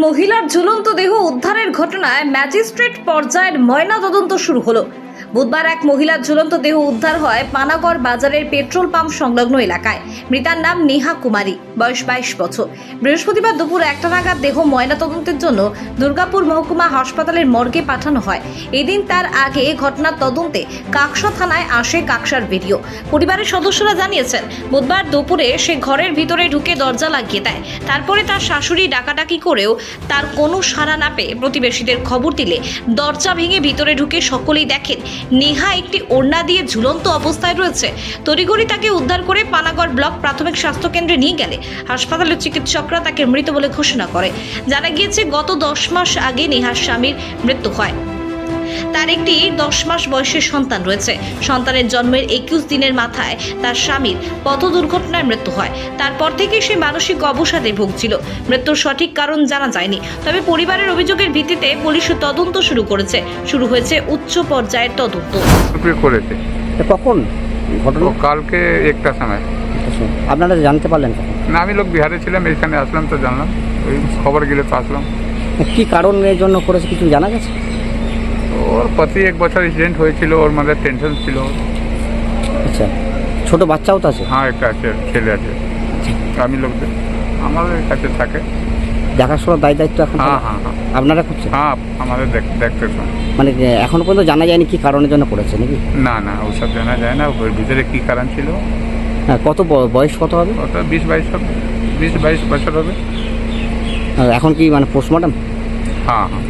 মহিলার ঝুলন্ত দেহ উদ্ধারের ঘটনায় ম্যাজিস্ট্রেট পর্যায়ের ময়নাতদন্ত শুরু হলো। বুধবার এক মহিলার ঝুলন্ত দেহ উদ্ধার হয় পানাগড় বাজারের পেট্রোল পাম্প সংলগ্ন এলাকায়। মৃতার নাম নেহা কুমারী, বয়স 22 বছর। বৃহস্পতিবার দুপুর 1টা নাগাদ দেহ ময়নাতদন্তের জন্য দুর্গাপুর মহকুমা হাসপাতালের মর্গে পাঠানো হয়। এদিন তার আগে ঘটনার তদন্তে কাকসা থানায় আসে কাকসার ভিডিও। পরিবারের সদস্যরা জানিয়েছেন, বুধবার দুপুরে সে ঘরের ভিতরে ঢুকে দরজা লাগিয়ে দেয়। তারপরে তার শাশুড়ি ডাকাডাকি করেও তার কোনো সাড়া না পেয়ে প্রতিবেশীদের খবর দিলে দরজা ভেঙে ভিতরে ঢুকে সকলেই দেখেন নেহা একটি ওড়না দিয়ে ঝুলন্ত অবস্থায় রয়েছে। তড়িঘড়ি তাকে উদ্ধার করে পানাগড় ব্লক প্রাথমিক স্বাস্থ্য কেন্দ্রে নিয়ে গেলে হাসপাতালের চিকিৎসকরা তাকে মৃত বলে ঘোষণা করে। জানা গিয়েছে, গত 10 মাস আগে নেহার স্বামীর মৃত্যু হয়। তার একটি 10 মাস বয়সের সন্তান রয়েছে। সন্তানের জন্মের 21 দিনের মাথায় তার স্বামীর পথ দুর্ঘটনায় মৃত্যু হয়। তারপর থেকে সে মানসিক অবসাদে ভুগছিল। মৃত্যুর সঠিক কারণ জানা যায়নি, তবে পরিবারের অভিযোগের ভিত্তিতে পুলিশ তদন্ত শুরু হয়েছে উচ্চ পর্যায়ের তদন্ত। করেছে কখন ঘটনা? কালকে 1টার সময়। আপনারা জানতে পারলেন না, আমি লোক বিহারে ছিলাম, এখানে আসলাম তো জানলাম, ওই খবর গেলে তো আসলাম। কি কারণের জন্য করেছে কিছু জানা গেছে? ওর প্রতি 1 বছর অ্যাক্সিডেন্ট হয়েছিল, ওর মধ্যে টেনশন ছিল। আচ্ছা, ছোট বাচ্চাও তো আছে? হ্যাঁ, একটা আছে, ছেলে আছে। আমি লোকদের আমাদের কাছে থাকে, দেখাশোনার দায়িত্ব এখন হ্যাঁ হ্যাঁ হ্যাঁ আপনারা করছেন? হ্যাঁ, আমাদের দেখতে। মানে এখনো পর্যন্ত জানা যায়নি কি কারণের জন্য করেছে নাকি? না না, ওসব জানা যায় না, ওর ভিতরে কি কারণ ছিল। হ্যাঁ, কত বয়স কত হবে? ওটা 20-22 হবে, 20-22 বছর হবে। এখন কি মানে পোস্টমর্টম? হ্যাঁ হ্যাঁ।